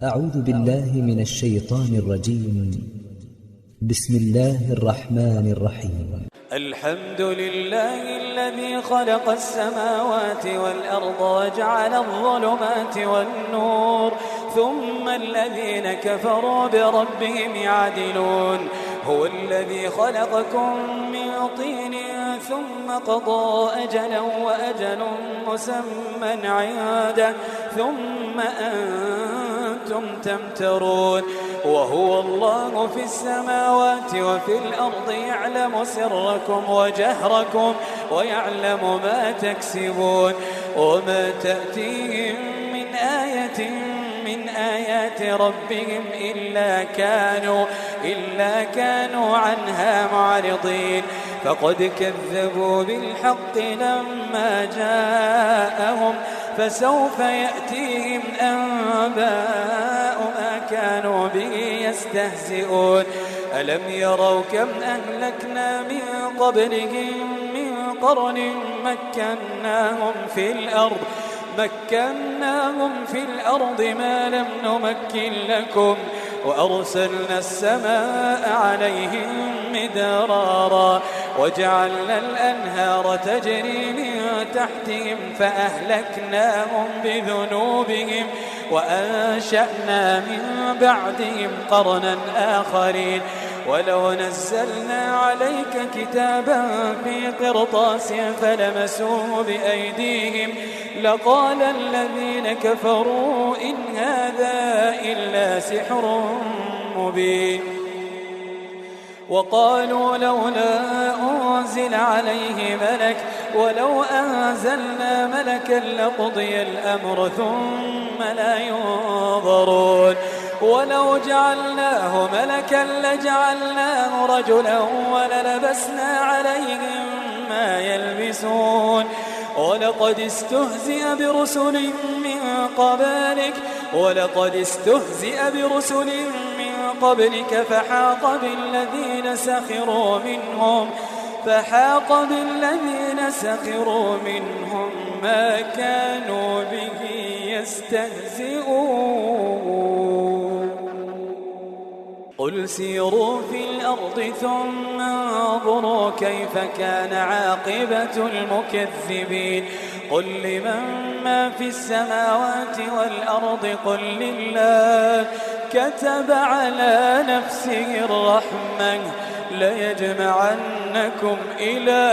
أعوذ بالله من الشيطان الرجيم. بسم الله الرحمن الرحيم. الحمد لله الذي خلق السماوات والأرض وجعل الظلمات والنور ثم الذين كفروا بربهم يعدلون. هو الذي خلقكم من طين ثم قضى أجلا وأجل مسمى عنده ثم أنتم تمترون. وهو الله في السماوات وفي الأرض يعلم سركم وجهركم ويعلم ما تكسبون. وما تأتيهم من آية من آيات ربهم إلا كانوا عنها معرضين. فقد كذبوا بالحق لما جاءهم فسوف يأتيهم أنباء ما كانوا به يستهزئون. ألم يروا كم أهلكنا من قبلهم من قرن مكناهم في الأرض ما لم نمكن لكم وأرسلنا السماء عليهم مدرارا وجعلنا الأنهار تجري من تحتهم فأهلكناهم بذنوبهم وأنشأنا من بعدهم قرنا آخرين. ولو نزلنا عليك كتابا في قرطاس فلمسوه بأيديهم لقال الذين كفروا إن هذا إلا سحر مبين. وقالوا لولا أنزل عليه ملك ولو أنزلنا ملكا لقضي الأمر ثم لا ينظرون. ولو جعلناه ملكا لجعلناه رجلا وللبسنا عليهم ما يلبسون. ولقد استهزئ برسل من قبلك فحاق بالذين سخروا منهم ما كانوا به يستهزئون. قل سيروا في الأرض ثم انظروا كيف كان عاقبة المكذبين. قل لمن ما في السماوات والأرض قل لله كتب على نفسه الرحمة ليجمعنكم إلى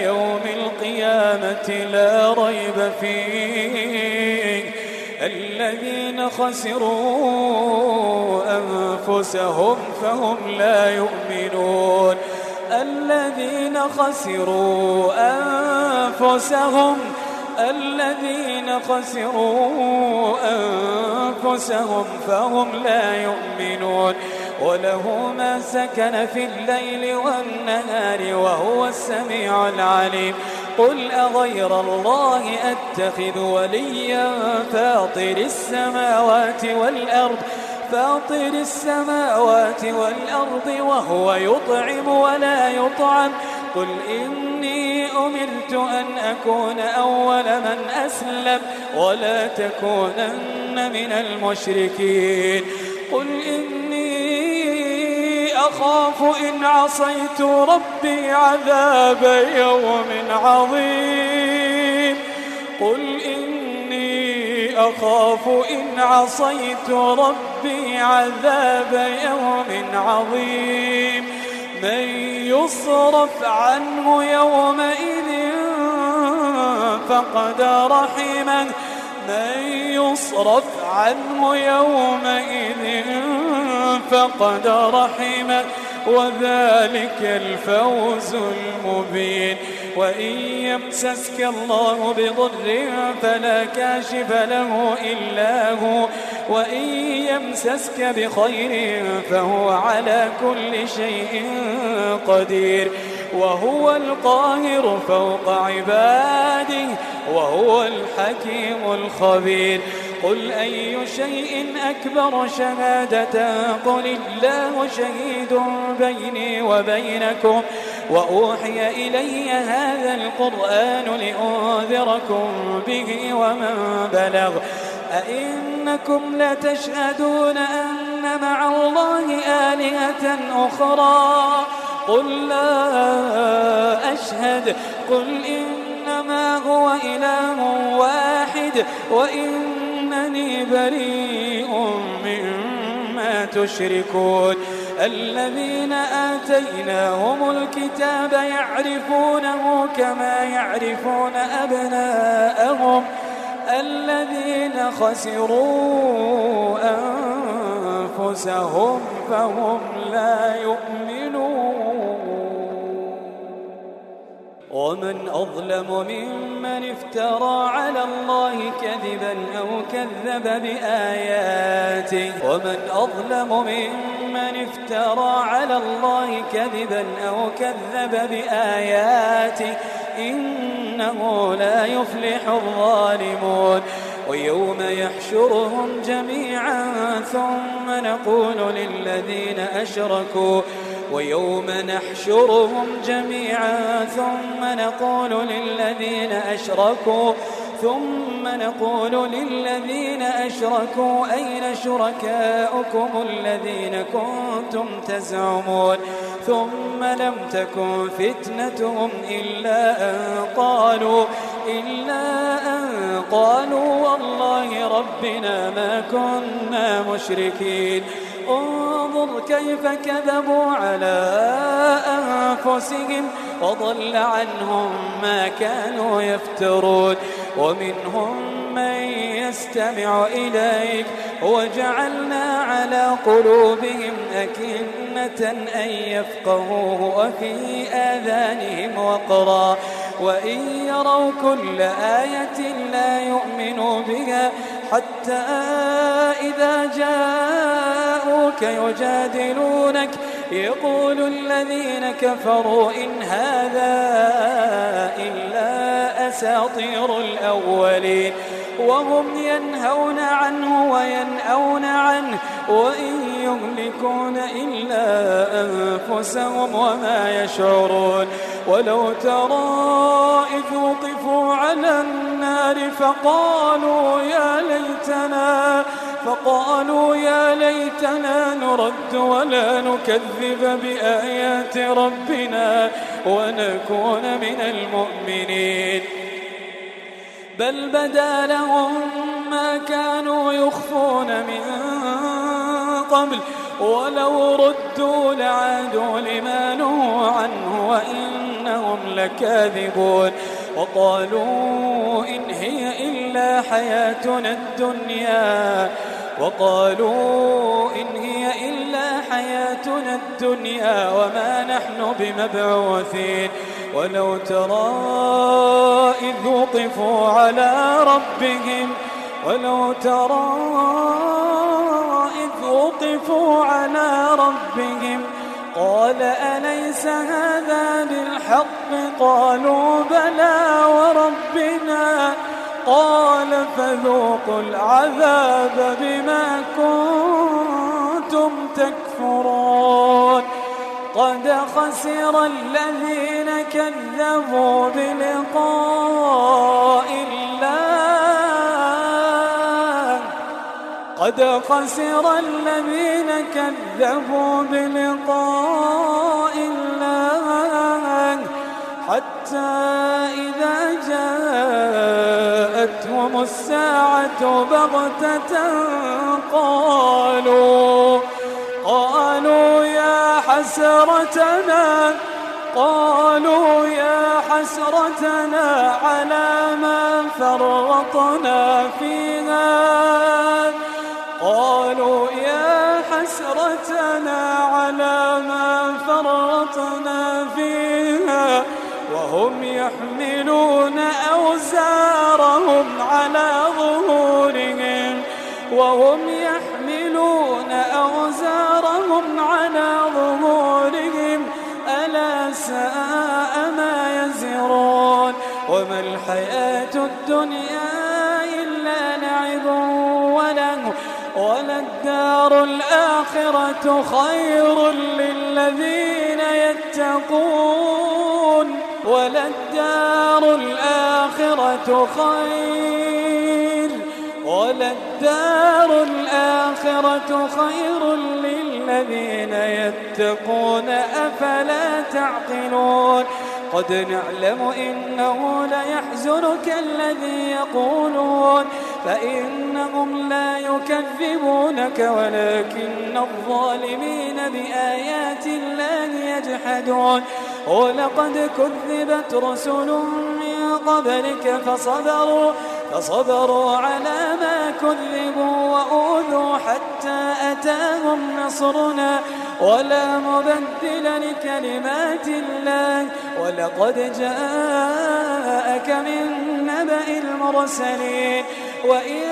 يوم القيامة لا ريب فيه. الذين خسروا أنفسهم فهم لا يؤمنون. الذين خسروا أنفسهم فهم لا يؤمنون. وله ما سكن في الليل والنهار وهو السميع العليم. قل أغير الله أتخذ وليا فاطر السماوات والأرض وهو يطعم ولا يطعم. قل إني أمرت أن أكون أول من أسلم ولا تكونن من المشركين. قل إني أخاف إن عصيت ربي عذاب يوم عظيم. قل إني أخاف إن عصيت ربي عذاب يوم عظيم. من يصرف عنه يومئذ فقد رحمه وذلك الفوز المبين. وإن يمسسك الله بضر فلا كاشف له إلا هو وإن يمسسك بخير فهو على كل شيء قدير. وهو القاهر فوق عباده وهو الحكيم الخبير. قل أي شيء أكبر شهادة قل الله شهيد بيني وبينكم وأوحي إلي هذا القرآن لأنذركم به ومن بلغ أئنكم لتشهدون أن مع الله آلهة أخرى قل لا أشهد قل إنما هو إله واحد وإنني بريء مما تشركون الذين آتيناهم الكتاب يعرفونه كما يعرفون أبناءهم الذين خسروا أنفسهم فهم لا يؤمنون ومن أظلم ممن افترى على الله كذبا أو كذب بآياته ومن أظلم ممن افترى على الله كذبا أو كذب بآياته إنه لا يفلح الظالمون ويوم يحشرهم جميعا ثم نقول للذين أشركوا ويوم نحشرهم جميعا ثم نقول للذين أشركوا أين شركاؤكم الذين كنتم تزعمون ثم لم تكن فتنتهم إلا أن قالوا والله ربنا ما كنا مشركين انظر كيف كذبوا على أنفسهم وضل عنهم ما كانوا يفترون ومنهم من يستمع إليك وجعلنا على قلوبهم أكنة أن يفقهوه وفي آذانهم وقرا وإن يروا كل آية لا يؤمنوا بها حتى إذا جاءوك يجادلونك يقول الذين كفروا إن هذا إلا أساطير الأولين وهم ينهون عنه وينأون عنه وإن يهلكون إلا أنفسهم وما يشعرون ولو ترى إذ وقفوا على النار فقالوا يا ليتنا نرد ولا نكذب بآيات ربنا ونكون من المؤمنين بل بدا لهم ما كانوا يخفون من قبل ولو ردوا لعادوا لما نهوا عنه وإنهم لكاذبون وقالوا إن هي إلا حياتنا الدنيا وما نحن بمبعوثين ولو ترى إذ وقفوا على ربهم قال أليس هذا بالحق قالوا بلى وربنا قال فذوقوا العذاب بما كنتم تكفرون قد خسر الذين كذبوا بلقاء الله حتى إذا جاءتهم الساعة بغتة قالوا يا حسرتنا على ما فرطنا فيها وهم يحملون أوزارهم على ظهورهم ألا ساء ما يزرون وما الحياة الدنيا إلا لعب وللدار الآخرة خير للذين يتقون وللدار الآخرة خير للذين يتقون أفلا تعقلون قد نعلم إنه ليحزنك الذي يقولون فإنهم لا يكذبونك ولكن الظالمين بآيات الله يجحدون ولقد كذبت رسل من قبلك فصبروا على ما كذبوا وأوذوا حتى أتاهم نصرنا ولا مبدل لكلمات الله ولقد جاءك من نبأ المرسلين وإن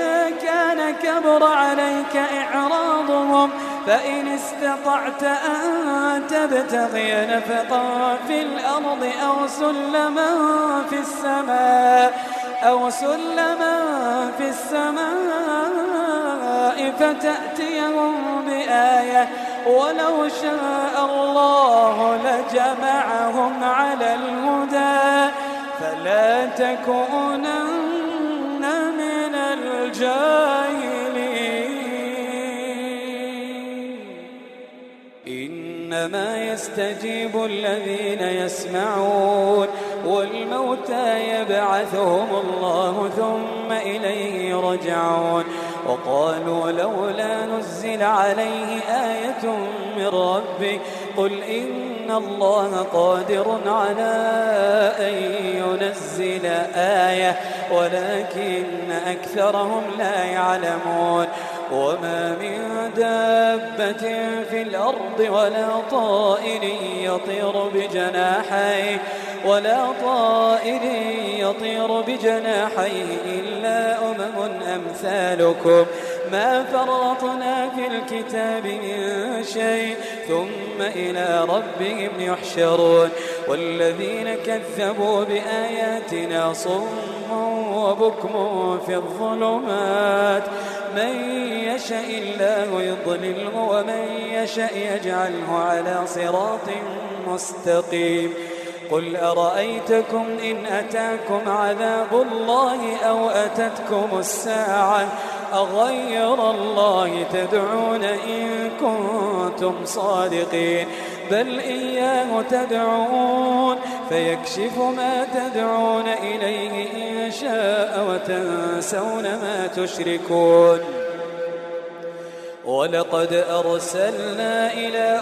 كان كبر عليك إعراضهم فإن استطعت أن تبتغي نفقا في الأرض أو سلما في السماء فتأتيهم بآية ولو شاء الله لجمعهم على الهدى فلا تكونن من الجاهلين إنما يستجيب الذين يسمعون والموتى يبعثهم الله ثم إليه يرجعون وقالوا لولا نزل عليه آية من ربه قل إن الله قادر على أن ينزل آية ولكن أكثرهم لا يعلمون وما من دابة في الأرض ولا طائر يطير بجناحيه إلا أمثالكم ما فرطنا في الكتاب من شيء ثم إلى ربهم يحشرون والذين كذبوا بآياتنا صم وبكم في الظلمات من يشاء الله يضلله ومن يشاء يجعله على صراط مستقيم قل أرأيتكم إن أتاكم عذاب الله أو أتتكم الساعة أغير الله تدعون إن كنتم صادقين بل إياه تدعون فيكشف ما تدعون إليه إن شاء وتنسون ما تشركون ولقد أرسلنا إلى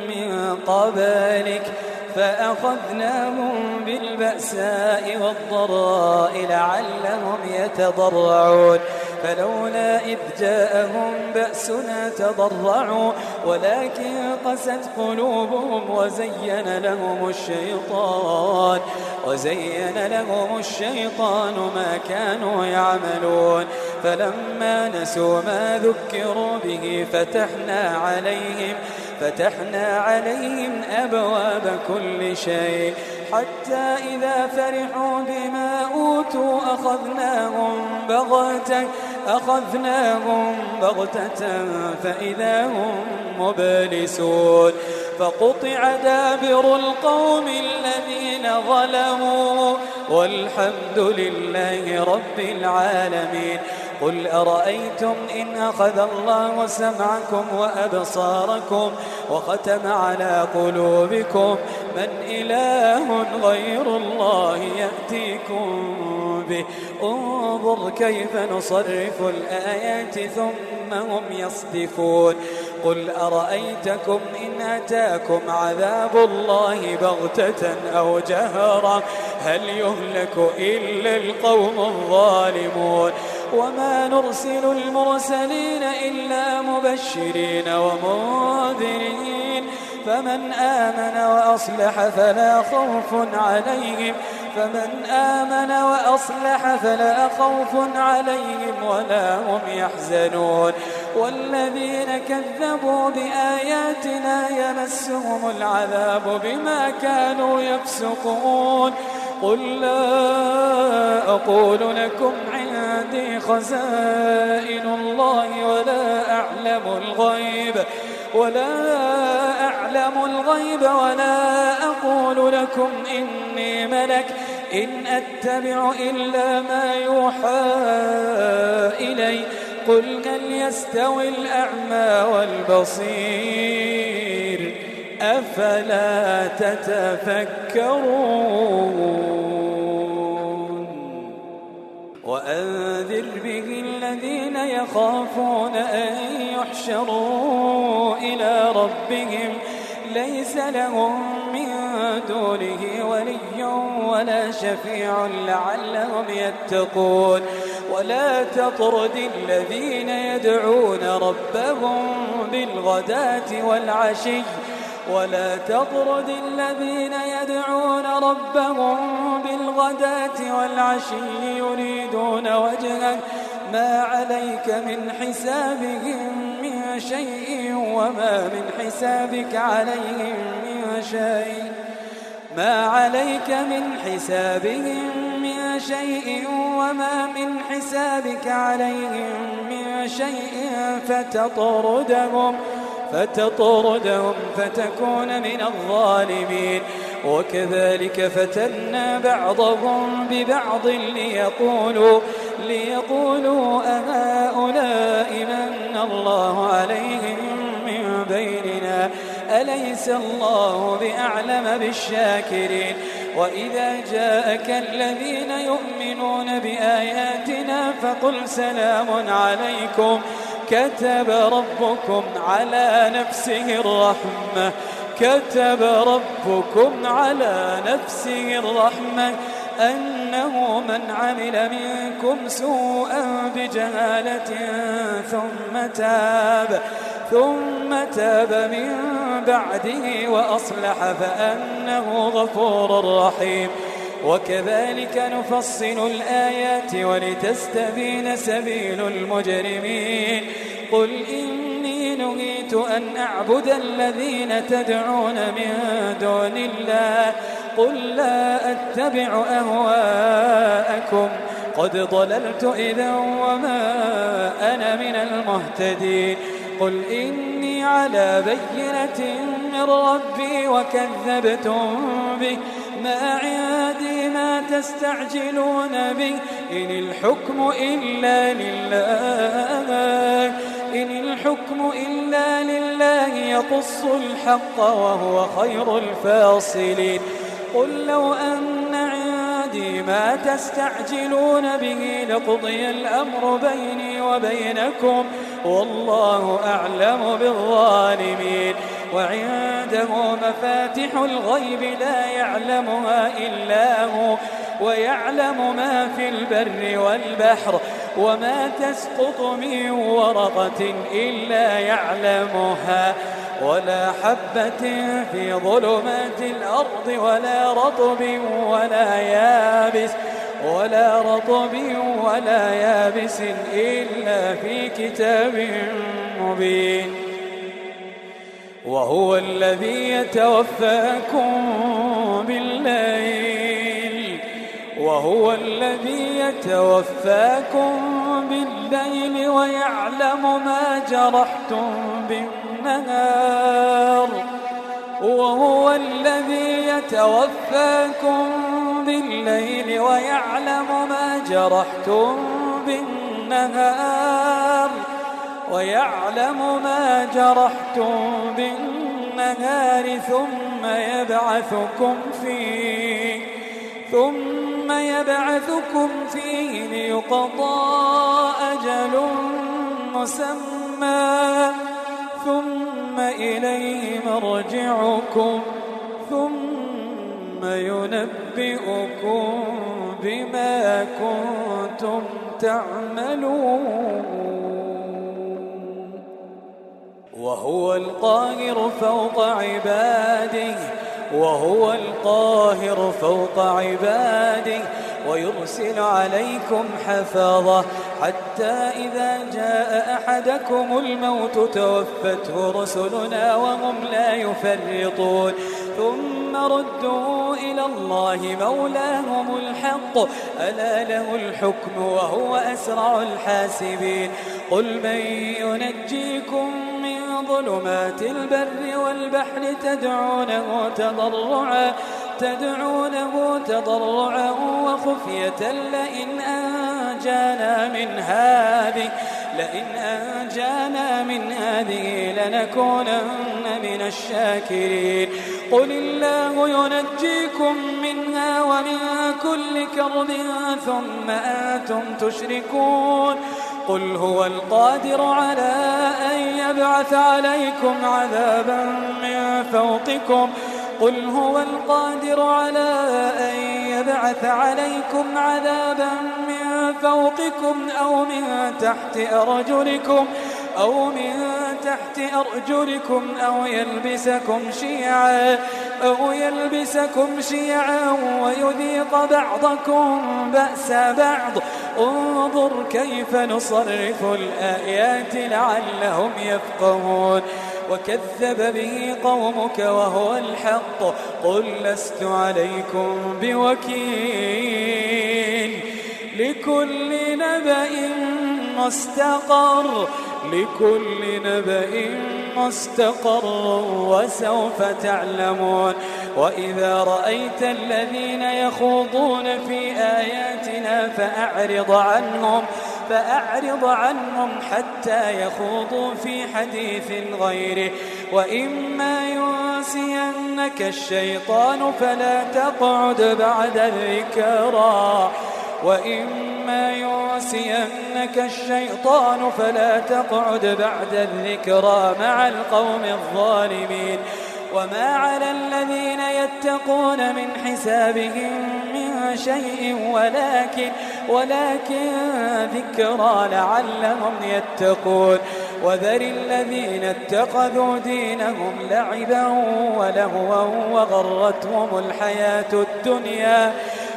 من قبلك فأخذناهم بالبأساء والضراء لعلهم يتضرعون فلولا إذ جاءهم بأسنا تضرعوا ولكن قست قلوبهم وزين لهم الشيطان ما كانوا يعملون فلما نسوا ما ذكروا به فتحنا عليهم أبواب كل شيء حتى إذا فرحوا بما أوتوا أخذناهم بغتة فإذا هم مبلسون فقطع دابر القوم الذين ظلموا والحمد لله رب العالمين قل أرأيتم إن أخذ الله سمعكم وأبصاركم وختم على قلوبكم من إله غير الله يأتيكم به انظر كيف نصرف الآيات ثم هم يصدفون قل أرأيتكم إن أتاكم عذاب الله بغتة أو جهرة هل يهلك إلا القوم الظالمون وما نرسل المرسلين إلا مبشرين ومنذرين فمن آمن وأصلح فلا خوف عليهم ولا هم يحزنون والذين كذبوا بآياتنا يمسهم العذاب بما كانوا يفسقون قل لا أقول لكم عندي خزائن الله ولا أعلم الغيب ولا أقول لكم إني ملك إن أتبع إلا ما يوحى إلي قل هل يستوي الأعمى والبصير أفلا تتفكرون وأنذر به الذين يخافون أن يحشروا إلى ربهم ليس لهم من دونه ولي ولا شفيع لعلهم يتقون ولا تطرد الذين يدعون ربهم بالغداة والعشي يريدون وجهه ما عليك من حسابهم من شيء وما من حسابك عليهم من شيء فتطردهم فتكون من الظالمين وكذلك فتنا بعضهم ببعض ليقولوا أهؤلاء من الله عليهم من بيننا أليس الله بأعلم بالشاكرين وإذا جاءك الذين يؤمنون بآياتنا فقل سلام عليكم كتب ربكم على نفسه الرحمة أنه من عمل منكم سوءا بجهالة ثم تاب من بعده وأصلح فأنه غفور رحيم وكذلك نفصل الآيات ولتستبين سبيل المجرمين قل إني نهيت أن أعبد الذين تدعون من دون الله قل لا أتبع أهواءكم قد ضللت إذا وما أنا من المهتدين قل إني على بينة من ربي وكذبتم به ما عندي ما تستعجلون به إن الحكم إلا لله يقص الحق وهو خير الفاصلين قل لو أن عندي ما تستعجلون به لقضي الأمر بيني وبينكم والله أعلم بالظالمين وعنده مفاتح الغيب لا يعلمها إلا هو ويعلم ما في البر والبحر وما تسقط من ورقة إلا يعلمها ولا حبة في ظلمات الأرض ولا رطب ولا يابس إلا في كتاب مبين وهو الذي يتوفاكم بالليل ويعلم ما جرحتم بالنهار ثم يبعثكم فيه ليقضى أجل مسمى ثم إليه مرجعكم ثم ينبئكم بما كنتم تعملون وهو القاهر فوق عباده ويرسل عليكم حفظة حتى إذا جاء أحدكم الموت توفته رسلنا وهم لا يفرطون ثم ردوا إلى الله مولاهم الحق ألا له الحكم وهو أسرع الحاسبين قل من ينجيكم من ظلمات البر والبحر تدعونه تضرعا وخفية لئن أنجانا من هذه لنكونن من الشاكرين قل الله ينجيكم منها ومن كل كرب ثم أنتم تشركون قل هو القادر على أن يبعث عليكم عذابا من فوقكم أو من تحت أرجلكم أو يلبسكم شيعا ويذيق بعضكم بأس بعض انظر كيف نصرف الآيات لعلهم يفقهون وكذب به قومك وهو الحق قل لست عليكم بوكيل لكل نبأ مستقر وسوف تعلمون وإذا رأيت الذين يخوضون في آياتنا فأعرض عنهم حتى يخوضوا في حديث غيره وإما ينسينك الشيطان فلا تقعد بعد الذكرى مع القوم الظالمين وما على الذين يتقون من حسابهم من شيء ولكن ذكرى لعلهم يتقون وذر الذين اتخذوا دينهم لعبا ولهوا وغرتهم الحياة الدنيا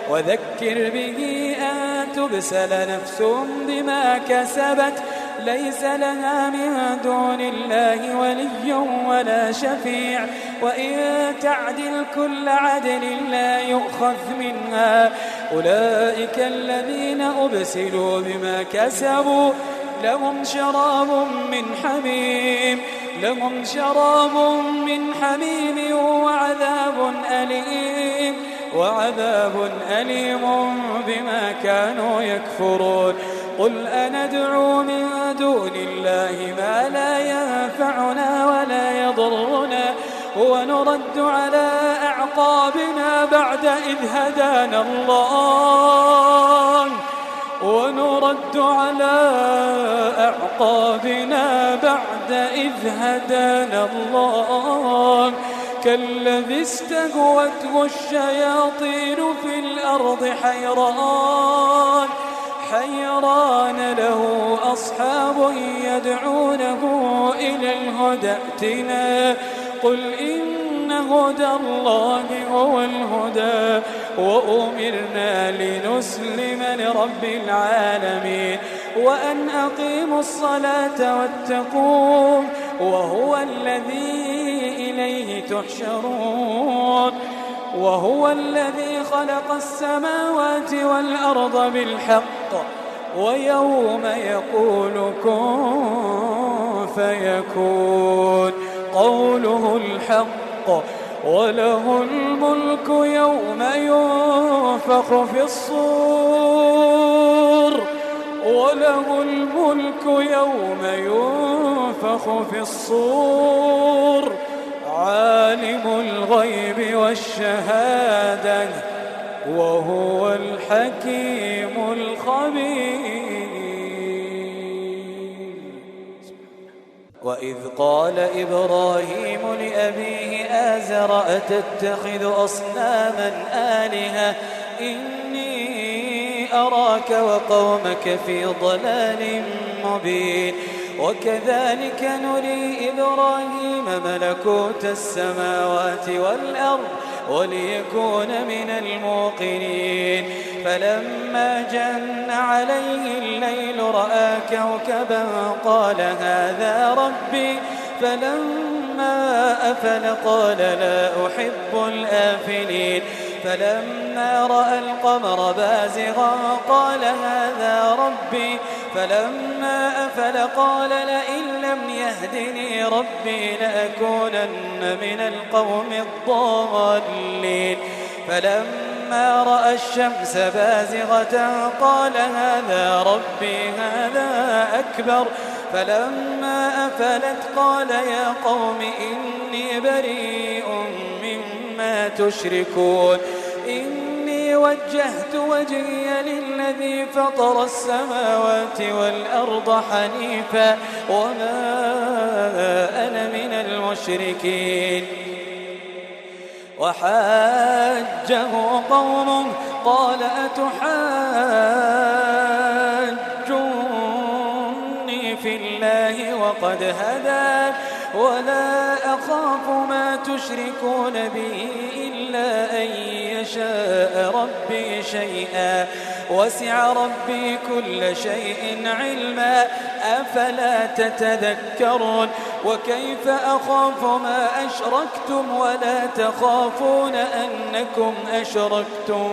وذكر به أن تبسل نفس بما كسبت ليس لها من دون الله ولي ولا شفيع وإن تعدل كل عدل لا يؤخذ منها أولئك الذين أبسلوا بما كسبوا لهم شراب من حميم وعذاب أليم بما كانوا يكفرون قل أندعو من دون الله ما لا ينفعنا ولا يضرنا ونرد على أعقابنا بعد إذ هدانا الله كالذي استهوته الشياطين في الأرض حيران له أصحاب يدعونه إلى الهدى ائتنا قل إن هدى الله هو الهدى وأمرنا لنسلم لرب العالمين وأن أقيموا الصلاة واتقوه وهو الذي إليه تحشرون وهو الذي خلق السماوات والأرض بالحق ويوم يقول كن فيكون قوله الحق وله الملك يوم ينفخ في الصور عالم الغيب والشهادة وهو الحكيم الخبير وإذ قال إبراهيم لأبيه آزر أتتخذ أصناما آلهة إني أراك وقومك في ضلال مبين وكذلك نري إبراهيم ملكوت السماوات والأرض وليكون من الموقنين فلما جن عليه الليل رأى كوكبا قال هذا ربي فلما فلما أفل قال لا أحب الآفلين فلما رأى القمر بازغا قال هذا ربي فلما أفل قال لئن لم يهدني ربي لأكونن من القوم الضالين فلما رأى الشمس بازغة قال هذا ربي هذا أكبر فلما أفلت قال يا قوم إني بريء مما تشركون إني وجهت وجهي للذي فطر السماوات والأرض حنيفا وما أنا من المشركين وحاجه قومه قال أتحاجوني في الله وقد هدان ولا أخاف ما تشركون به إلا أن يشاء ربي شيئا وسع ربي كل شيء علما أفلا تتذكرون وكيف أخاف ما أشركتم ولا تخافون أنكم أشركتم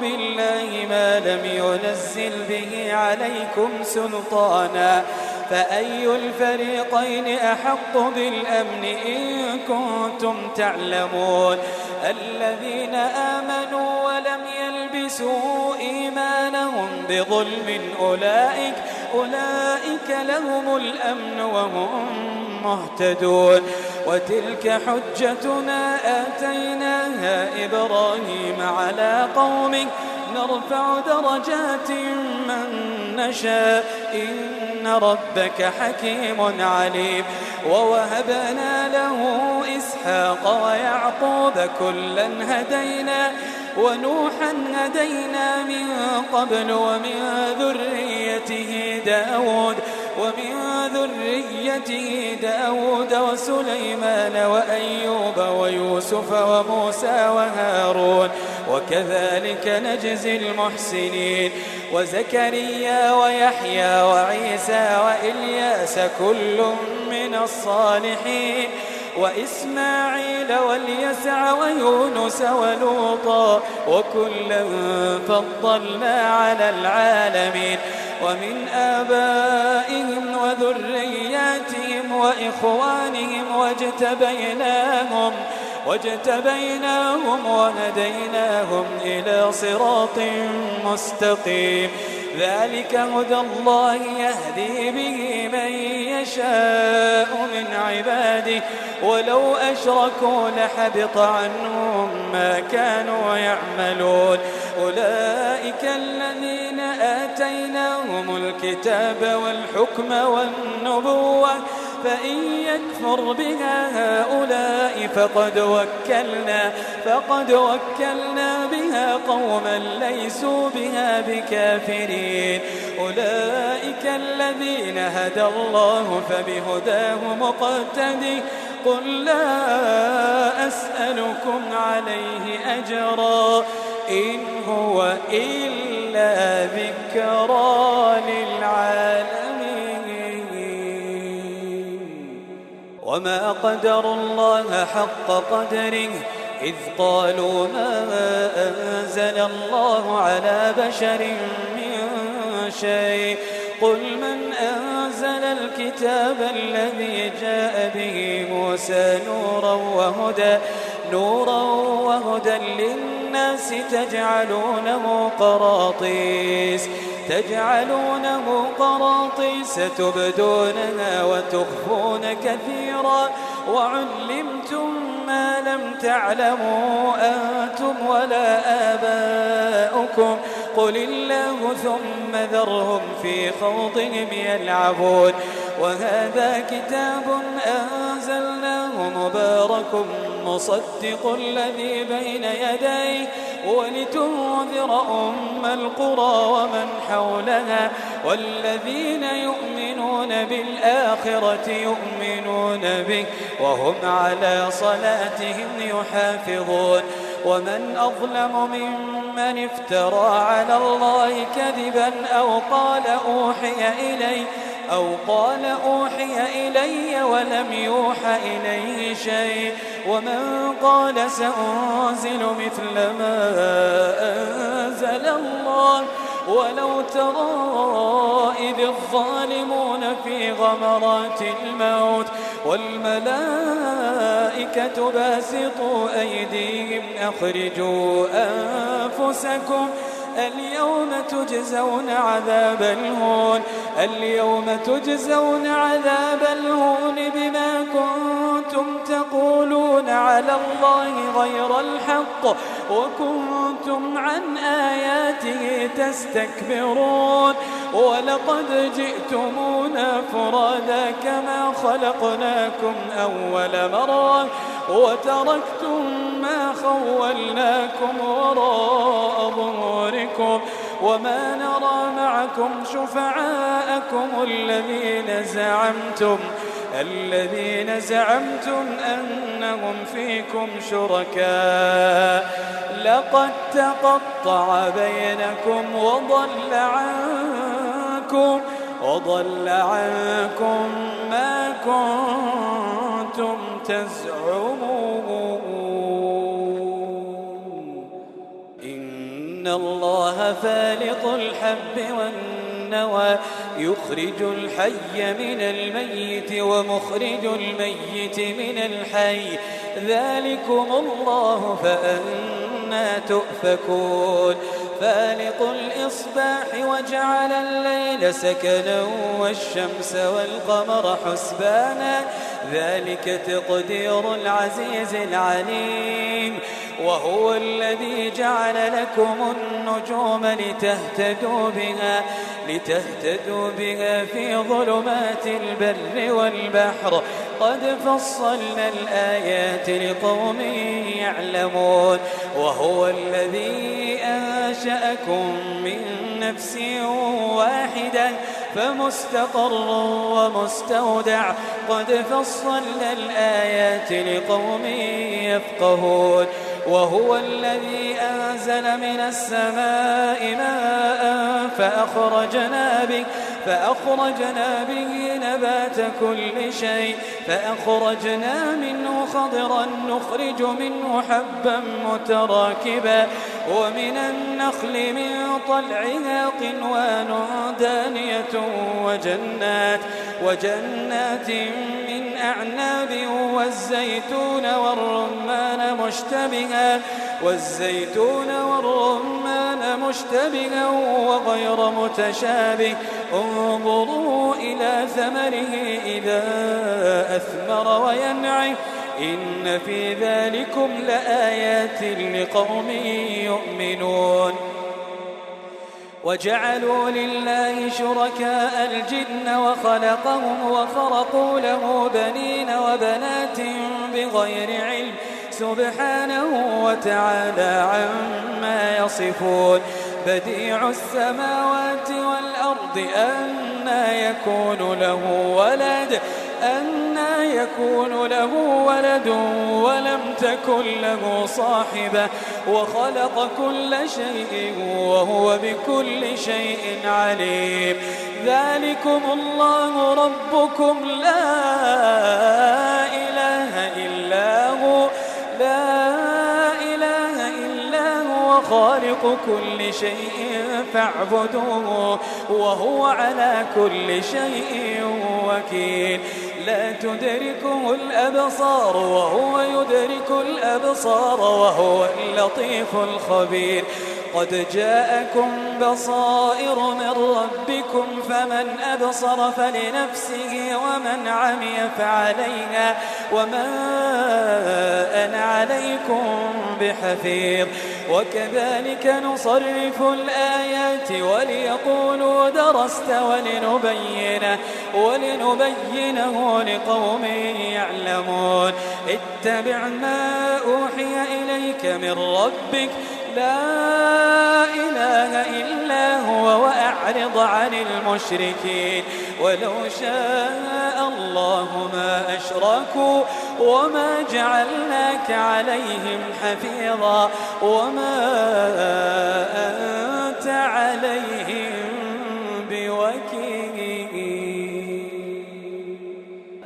بالله ما لم ينزل به عليكم سلطانا فأي الفريقين أحق بالأمن إن كنتم تعلمون الذين آمنوا ولم يلبسوا إيمانهم بظلم أولئك لهم الأمن وهم مهتدون وتلك حجتنا آتيناها إبراهيم على قومه نرفع درجات من نشاء إن ربك حكيم عليم ووهبنا له إسحاق ويعقوب كلا هدينا ونوحا هدينا من قبل ومن ذريته داود وسليمان وأيوب ويوسف وموسى وهارون وكذلك نجزي المحسنين وزكريا ويحيى وعيسى وإلياس كل من الصالحين وإسماعيل واليسع ويونس ولوطا وكلا فضلنا على العالمين ومن آبائهم وذرياتهم وإخوانهم واجتبيناهم وهديناهم إلى صراط مستقيم ذلك هدى الله يهدي به من يشاء من عباده ولو أشركوا لحبط عنهم ما كانوا يعملون أولئك الذين آتيناهم الكتاب والحكم والنبوة فإن يكفر بها هؤلاء فقد وكلنا بها قوما ليسوا بها بكافرين أولئك الذين هدى الله فبهداه مقتدي قل لا أسألكم عليه أجرا إن هو إلا ذكرى للعالمين وما قدروا الله حق قدره إذ قالوا ما أنزل الله على بشر من شيء قل من أنزل الكتاب الذي جاء به موسى نورا وهدى للناس تجعلونه قراطيس تبدونها وتخفون كثيرا وعلمتم ما لم تعلموا أنتم ولا آباؤكم قل الله ثم ذرهم في خوضهم يلعبون وهذا كتاب أنزلناه مبارك مصدق الذي بين يديه ولتنذر أم القرى ومن حولها والذين يؤمنون بالآخرة يؤمنون به وهم على صلاتهم يحافظون. ومن أظلم ممن افترى على الله كذبا أو قال أوحي إلي ولم يوحى إليه شيء ومن قال سأنزل مثل ما أنزل الله ولو ترى إذ الظالمون في غمرات الموت والملائكة باسطوا أيديهم أخرجوا أنفسكم اليوم تجزون عذاب الهون بما كنتم تقولون على الله غير الحق وكنتم عن آياته تستكبرون. ولقد جئتمونا فرادا كما خلقناكم أول مرة وتركتم ما خولناكم وراء ظهوركم وما نرى معكم شفعاءكم الذين زعمتم أنهم فيكم شركاء لقد تقطع بينكم وضل عنكم ما كنتم تزعمون. إن الله فالق الحب والنوى يخرج الحي من الميت ومخرج الميت من الحي ذلكم الله فأنى تؤفكون. فالق الإصباح وجعل الليل سكنا والشمس والقمر حسبانا ذلك تقدير العزيز العليم. وهو الذي جعل لكم النجوم لتهتدوا بها في ظلمات البر والبحر قد فصلنا الآيات لقوم يعلمون. وهو الذي أنشأكم من نفس واحدة فمستقر ومستودع قد فصلنا الآيات لقوم يفقهون. وهو الذي أنزل من السماء ماء فأخرجنا به نبات كل شيء فأخرجنا منه خضرا نخرج منه حبا متراكبا ومن النخل من طلعها قنوان دانية وجنات من أعناب والزيتون والرمان مشتبها وغير متشابه انظروا إلى ثمره إذا أثمر وينعم إن في ذلكم لآيات لقوم يؤمنون. وجعلوا لله شركاء الجن وخلقهم وخرقوا له بنين وبنات بغير علم سبحانه وتعالى عما يصفون. بديع السماوات والأرض أنى يكون له ولد ولم تكن له صاحبة وخلق كل شيء وهو بكل شيء عليم. ذلكم الله ربكم لا إله إلا هو خالق كل شيء فاعبدوه وهو على كل شيء وكيل. لا تدركه الأبصار وهو يدرك الأبصار وهو اللطيف الخبير. قد جاءكم بصائر من ربكم فمن أبصر فلنفسه ومن عمي فعليها وما أنا عليكم بحفيظ. وكذلك نصرف الآيات وليقولوا درست ولنبينه لقوم يعلمون اتبع ما أوحي إليك من ربك لا إله إلا هو وأعرض عن المشركين ولو شاء الله ما أشركوا وما جعلناك عليهم حفيظا وما أنت عليهم بوكيل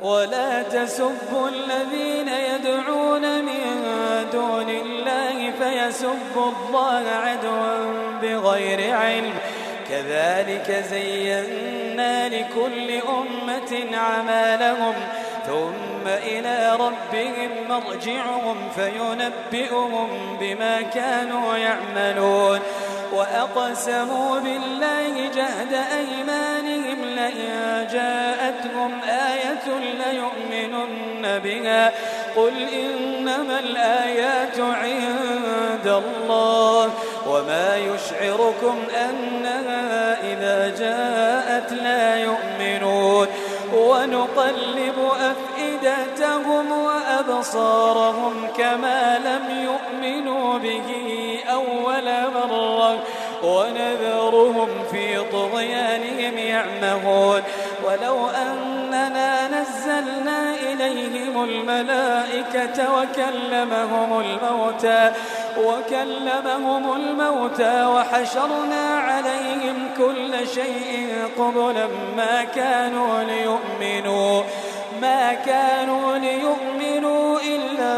ولا تسبوا الذين يدعون من دون الله فيسبوا الله عدوا بغير علم كذلك زينا لكل أمة عمالهم ثم إلى ربهم مرجعهم فينبئهم بما كانوا يعملون وأقسموا بالله جهد أيمانهم لئن جاءتهم آية ليؤمنن بها قل إنما الآيات عند الله وما يشعركم أنها إذا جاءت لا يؤمنون ونقلب أفئدتهم وأبصارهم كما لم يؤمنوا به أول مرة ونذرهم في طغيانهم يعمهون ولو أننا نزلنا إليهم الملائكة وكلمهم الموتى وحشرنا عليهم كل شيء قبلا ما كانوا ليؤمنوا إلا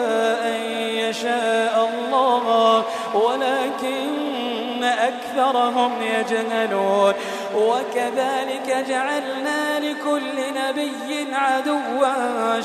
أن يشاء الله ولكن أكثرهم يجهلون وكذلك جعلنا لكل نبي عدوا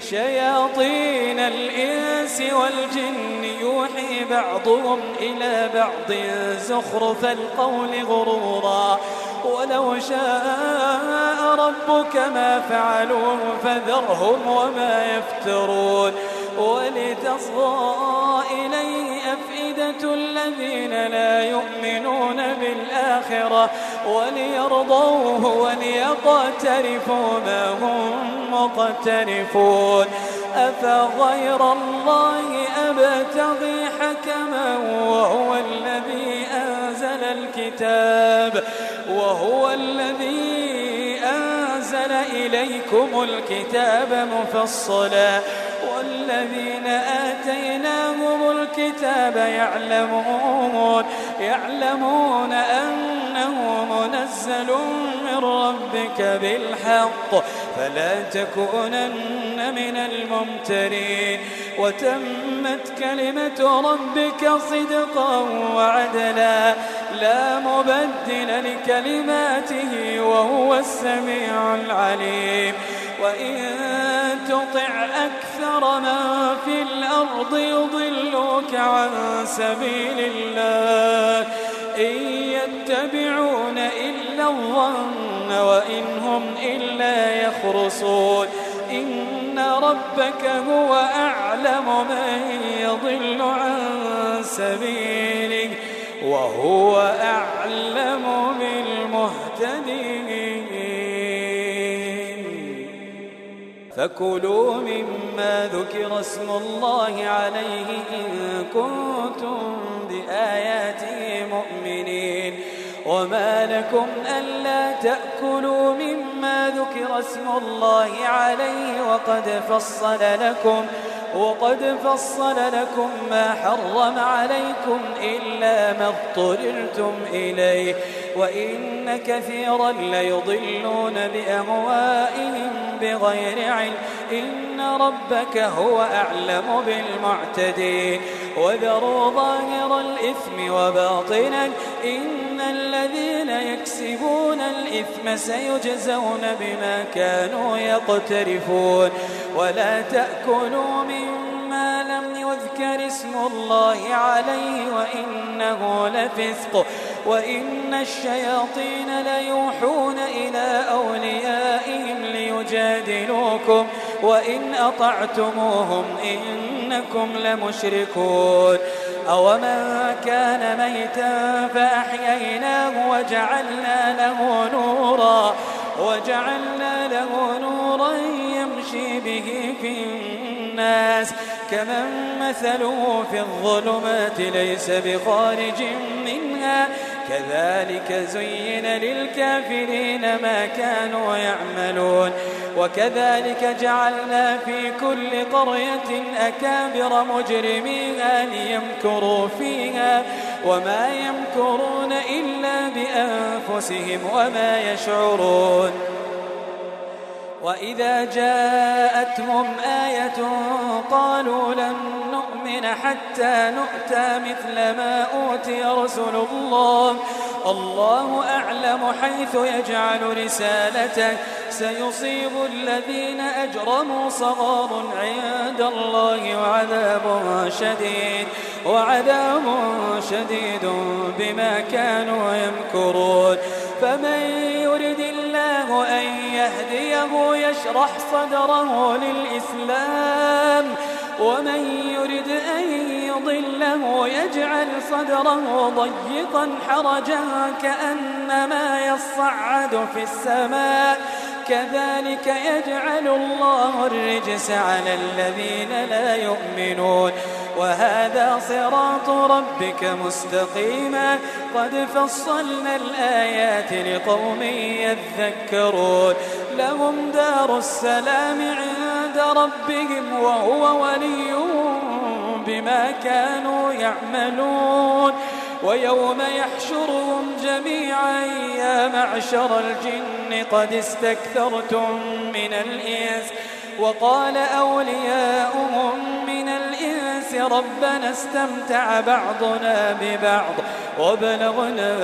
شياطين الإنس والجن يوحي بعضهم إلى بعض زخرف القول غرورا ولو شاء ربك ما فعلوه فذرهم وما يفترون ولتصغى إليه أفئدة الذين لا يؤمنون بالآخرة وليرضوه وليقترفوا ما هم مقترفون أفغير الله أبتغي حكما وهو الذي أنزل إليكم الكتاب مفصلا والذين آتيناهم الكتاب يعلمون أنه منزل من ربك بالحق فلا تكونن من الممترين وتمت كلمة ربك صدقا وعدلا لا مبدل لكلماته وهو السميع العليم وإن تطع أكثر من في الأرض يضلوك عن سبيل الله إن يتبعون إلا الظن وإن هم إلا يخرصون إن ربك هو أعلم من يضل عن سبيله وهو أعلم بالمهتدين فكلوا مما ذكر اسم الله عليه إن كنتم بآياته مؤمنين وما لكم ألا تأكلوا مما ذكر اسم الله عليه وقد فصل لكم ما حرم عليكم إلا ما اضطررتم إليه وإن كثيرا ليضلون بأهوائهم بغير علم إن ربك هو أعلم بالمعتدين وذروا ظاهر الإثم وباطنا إن الذين يكسبون الإثم سيجزون بما كانوا يقترفون ولا تأكلوا مما لم يذكر اسم الله عليه وإنه لفسق وإن الشياطين ليوحون إلى أوليائهم وإن أطعتموهم إنكم لمشركون أومن كان ميتا فأحييناه وجعلنا له نورا يمشي به في الناس كمن مثله في الظلمات ليس بخارج منها كذلك زين للكافرين ما كانوا يعملون وكذلك جعلنا في كل قرية أكابر مجرميها ليمكروا فيها وما يمكرون إلا بأنفسهم وما يشعرون وإذا جاءتهم آية قالوا لن نؤمن حتى نؤتى مثل ما أوتي رسل الله أعلم حيث يجعل رسالته سيصيب الذين أجرموا صغار عند الله وعذاب شديد بما كانوا يمكرون فمن يرد الله أن يهديه يشرح صدره للإسلام ومن يرد أن يضله يجعل صدره ضيقا حرجا كأنما يصعد في السماء كذلك يجعل الله الرجس على الذين لا يؤمنون وهذا صراط ربك مستقيما قد فصلنا الآيات لقوم يذكرون لهم دار السلام عند ربهم وهو وليهم بما كانوا يعملون ويوم يحشرهم جميعا يا معشر الجن قد استكثرتم من الإنس وقال أولياؤهم من الإنس ربنا استمتع بعضنا ببعض وبلغنا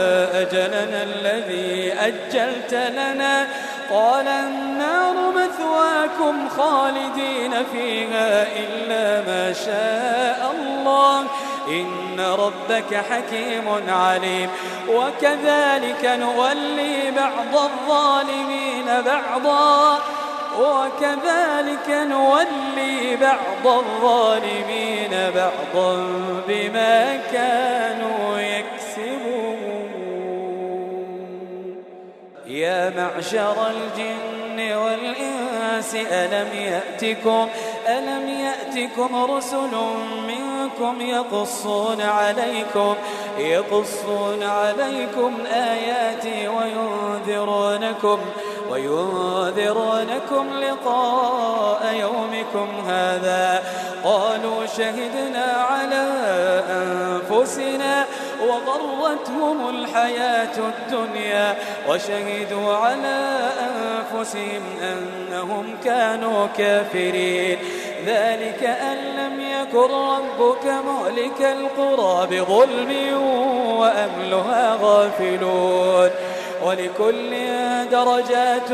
أجلنا الذي أجلت لنا قال النار مثواكم خالدين فيها إلا ما شاء الله إن ربك حكيم عليم وكذلك نولي بعض الظالمين بعضا بما كانوا يكسبون يا معشر الجن والإنس ألم يأتكم رسل منكم يقصون عليكم آياتي وينذرونكم لقاء يومكم هذا قالوا شهدنا على أنفسنا وغرتهم الحياة الدنيا وشهدوا على أنفسهم أنهم كانوا كافرين ذلك أن لم يكن ربك مهلك القرى بظلم وأهلها غافلون ولكل درجات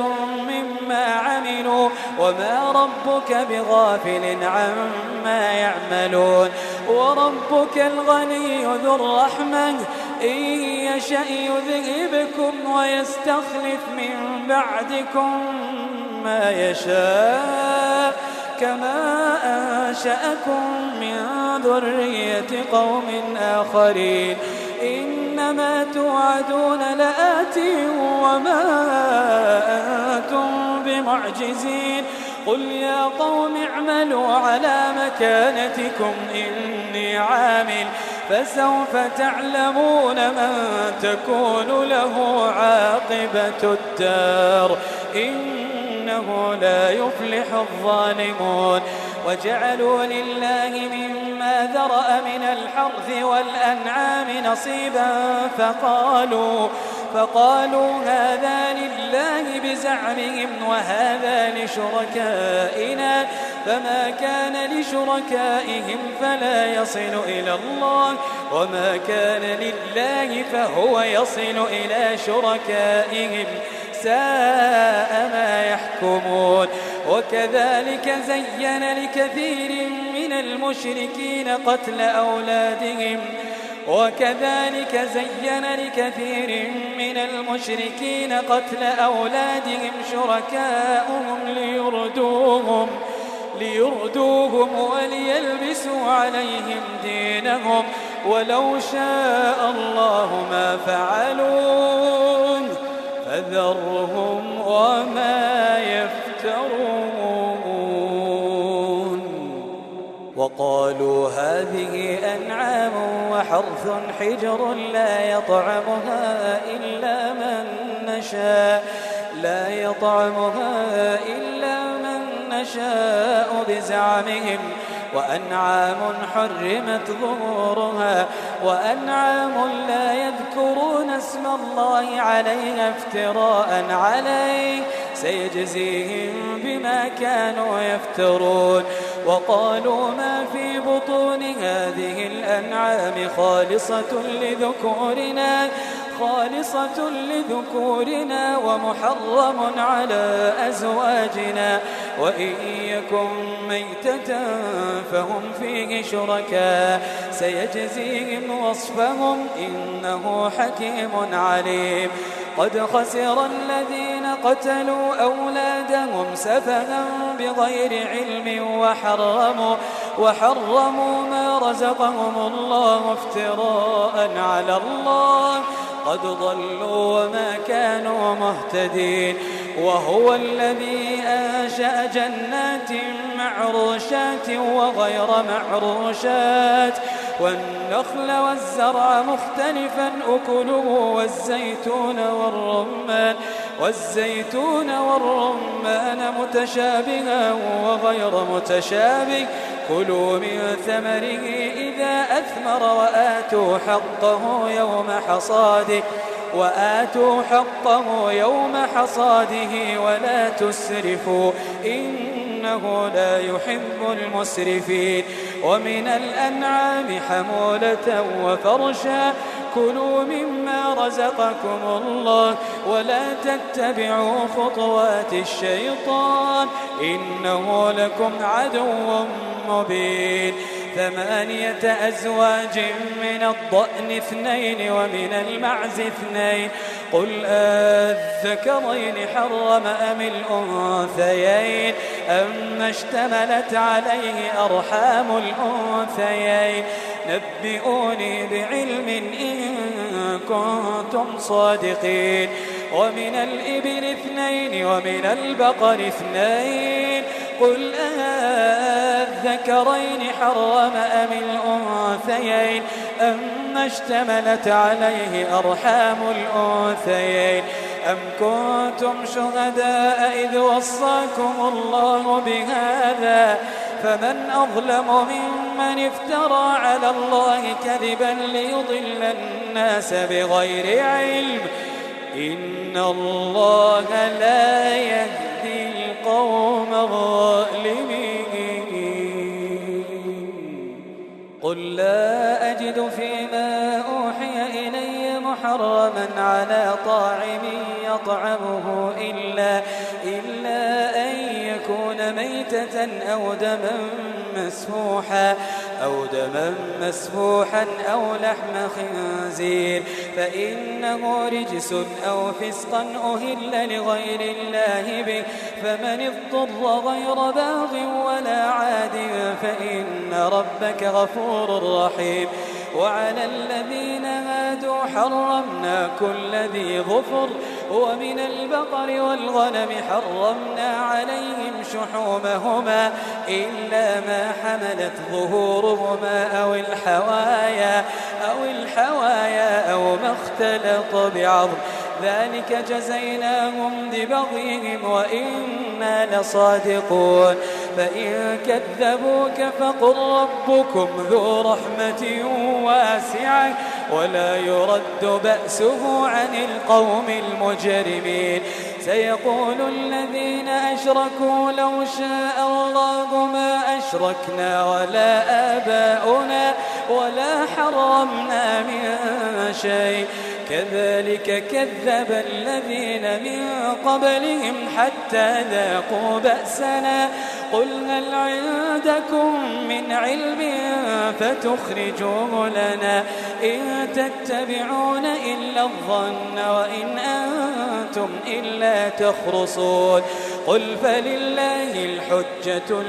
مما عملوا وما ربك بغافل عما يعملون وربك الغني ذو الرحمة إن يشأ يذهبكم ويستخلف من بعدكم ما يشاء كما أنشأكم من ذرية قوم آخرين إنما توعدون لآت وما أنتم بمعجزين قل يا قوم اعملوا على مكانتكم إني عامل فسوف تعلمون من تكون له عاقبة الدار إنه لا يفلح الظالمون وجعلوا لله مما ذرأ من الحرث والأنعام نصيبا فقالوا هذا لله بزعمهم وهذا لشركائنا فما كان لشركائهم فلا يصل إلى الله وما كان لله فهو يصل إلى شركائهم ساء ما يحكمون وكذلك زين لكثير من المشركين قتل أولادهم شركاؤهم ليردوهم وليلبسوا عليهم دينهم ولو شاء الله ما فعلوه فذرهم وما يفترون. وقالوا هذه أنعام وحرث حجر لا يطعمها إلا من نشاء بزعمهم وأنعام حرمت ظهورها وأنعام لا يذكرون اسم الله عليها افتراء عليه سيجزيهم بما كانوا يفترون. وقالوا ما في بطون هذه الأنعام خالصة لذكورنا ومحرم على أزواجنا وإن يكن ميتة فهم فيه شركاء سيجزيهم وصفهم إنه حكيم عليم. قد خسر الذين قتلوا أولادهم سفها بغير علم وحرموا ما رزقهم الله افتراء على الله قد ضلوا وما كانوا مهتدين. وهو الذي أنشأ جنات معروشات وغير معروشات والنخل والزرع مختلفا أكله والزيتون والرمان متشابها وغير متشابه كلوا من ثمره إذا أثمر وآتوا حقه يوم حصاده ولا تسرفوا إنه لا يحب المسرفين. ومن الأنعام حمولة وفرشا كلوا مما رزقكم الله ولا تتبعوا خطوات الشيطان إنه لكم عدو مبين. 8 أزواج من الضأن 2 ومن المعز 2 قل الذكرين حرم أم الأنثيين أما اشتملت عليه أرحام الأنثيين نبئوني بعلم إن كنتم صادقين. ومن الإبل 2 ومن البقر 2 قل الذكرين حرم أم الأنثيين أما اشتملت عليه أرحام الأنثيين أم كنتم شهداء إذ وصاكم الله بهذا فمن أظلم ممن افترى على الله كذبا ليضل الناس بغير علم إن الله لا يهدي القوم الظالمين. قل لا أجد فيما أوحي إلي محرما على طاعم يطعمه إلا أن يكون ميتة أو دما مسفوحا أو لحم خنزير فإنه رجس أو فسقا أهل لغير الله به فمن اضطر غير باغ ولا عاد فإن ربك غفور رحيم. وعلى الذين هادوا حرمنا كل ذي ظفر ومن البقر والغنم حرمنا عليهم شحومهما إلا ما حملت ظهورهما أو الحوايا أو ما اختلط بعظم ذلك جزيناهم ببغيهم وإنا لصادقون. فإن كذبوك فقل ربكم ذو رحمة واسعة ولا يرد بأسه عن القوم المجرمين. سيقول الذين أشركوا لو شاء الله ما أشركنا ولا آباؤنا ولا حرمنا من شيء كذلك كذب الذين من قبلهم حتى ذاقوا بأسنا قل هل عندكم من علم فتخرجوه لنا إن تتبعون إلا الظن وإن أنتم أنتم إلا تخرصون قل فلله الحجة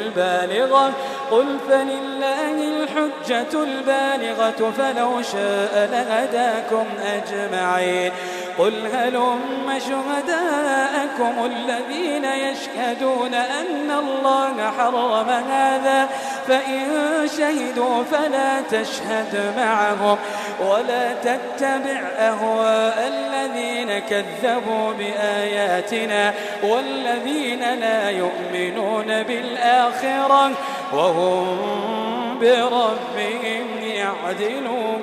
البالغة فلو شاء لهداكم أجمعين قل هلم شهداءكم الذين يشهدون أن الله حرم هذا فإن شهدوا فلا تشهد معهم ولا تتبع أهواء الذين كذبوا بآياتنا والذين لا يؤمنون بالآخرة وهم بربهم يعدلون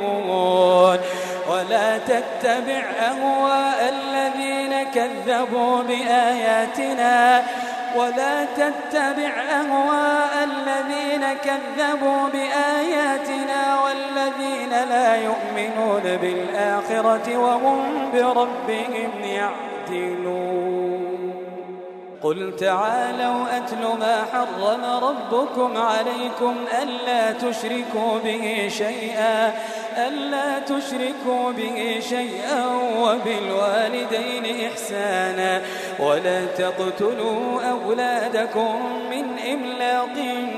ولا تتبع أهواء الذين كذبوا بآياتنا والذين لا يؤمنون بالآخرة وهم بربهم يعدلون قل تعالوا أتل ما حرم ربكم عليكم ألا تشركوا به شيئا وبالوالدين إحسانا ولا تقتلوا أولادكم من إملاق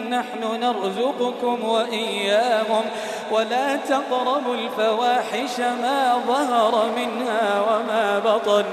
نحن نرزقكم وإياهم ولا تقربوا الفواحش ما ظهر منها وما بطن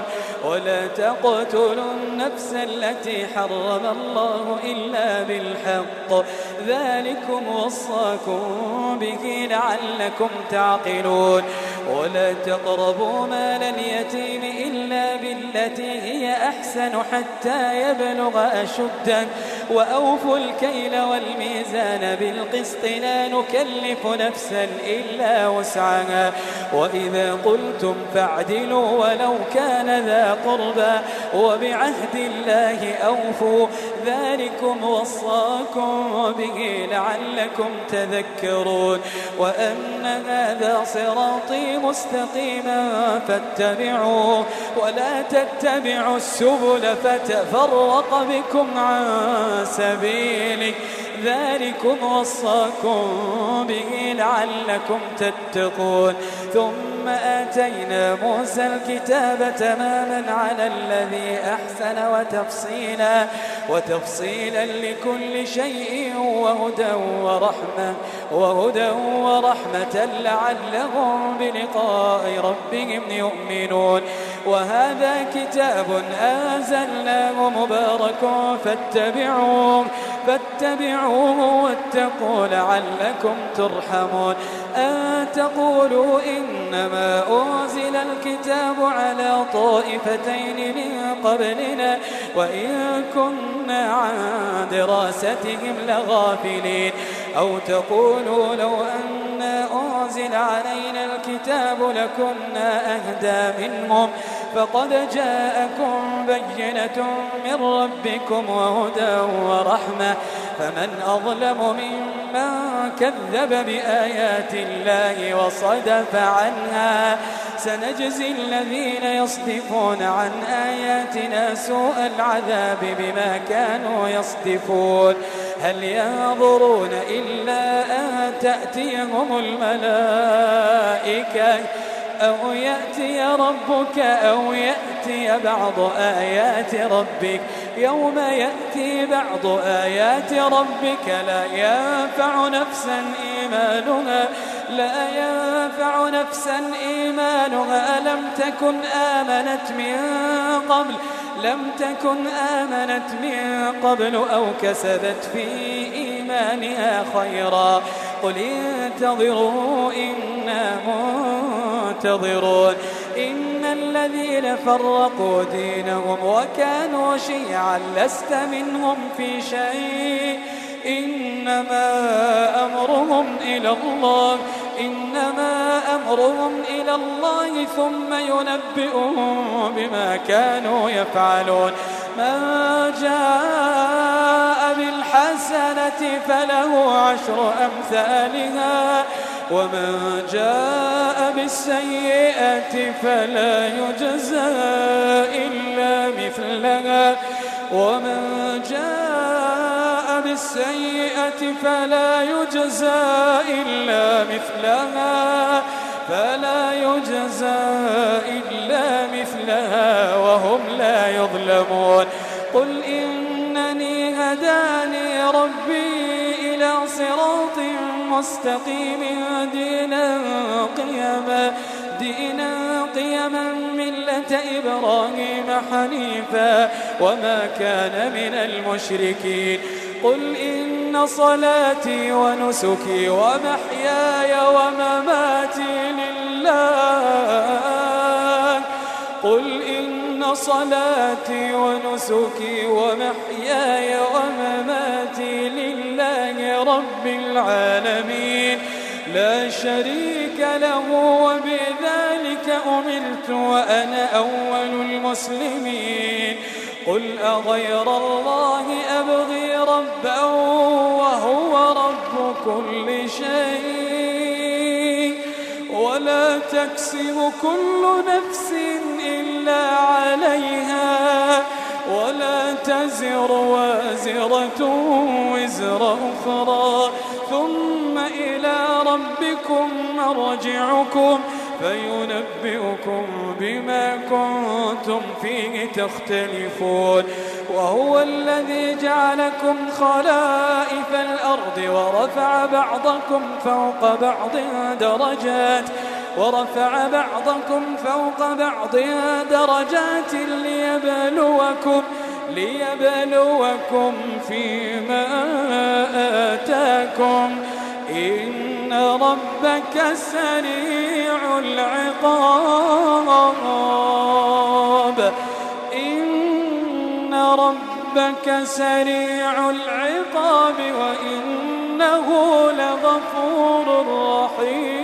ولا تقتلوا النفس التي حرم الله إلا بالحق ذلكم وصاكم به لعلكم تعقلون ولا تقربوا مال اليتيم إلا بالتي هي أحسن حتى يبلغ أشده وأوفوا الكيل والميزان بالقسط لا نكلف نفسا إلا وسعها وإذا قلتم فاعدلوا ولو كان ذا قربى وبعهد الله أوفوا ذلكم وصاكم به لعلكم تذكرون وأن هذا صراطي مستقيما فاتبعوه ولا تتبعوا السبل فتفرق بكم عن سبيله ذلكم وصاكم به لعلكم تتقون ثم آتينا موسى الكتاب تماما على الذي أحسن وتفصيلا لكل شيء وهدى ورحمة لعلهم بلقاء ربهم يؤمنون وهذا كتاب أنزلناه مبارك فاتبعوه واتقوا لعلكم ترحمون أن تقولوا إنما أنزل الكتاب على طائفتين من قبلنا وإن كنا عن دراستهم لغافلين أو تقولوا لو أن أنزل علينا الكتاب لكنا أهدى منهم فقد جاءكم بينة من ربكم وهدى ورحمة فمن أظلم ممن كذب بآيات الله وصدف عنها سنجزي الذين يصدفون عن آياتنا سوء العذاب بما كانوا يصدفون هل ينظرون إلا أن تأتيهم الملائكة أو يأتي ربك أو يأتي بعض آيات ربك يوم يأتي بعض آيات ربك لا ينفع نفسا إيمانها لم تكن آمنت من قبل أو كسبت في إيمانها خيرا قل انتظروا إنا منتظرون إن الذين فرقوا دينهم وكانوا شيعا لست منهم في شيء إنما أمرهم إلى الله ثم ينبئهم بما كانوا يفعلون من جاء بالحسنة فله 10 أمثالها ومن جاء بالسيئة فلا يجزى إلا مثلها فلا يجزى إلا مثلها وهم لا يظلمون قل إنني هداني ربي إلى صراط مستقيم دينا قيما ملة إبراهيم حنيفا وما كان من المشركين قل إن صلاتي ونسكي ومحياي ومماتي لله قل إن صلاتي ونسكي ومحياي ومماتي لله رب العالمين لا شريك له وبذلك أمرت وأنا أول المسلمين قل أغير الله أبغي ربا وهو رب كل شيء ولا تكسب كل نفس إلا عليها ولا تزر وازرة وزر أخرى ثم إلى ربكم مرجعكم فينبئكم بما كنتم فيه تختلفون وهو الذي جعلكم خلائف الأرض ورفع بعضكم فوق بعض درجات ليبلوكم فيما آتاكم إن ربك سريع العقاب وإنه لغفور رحيم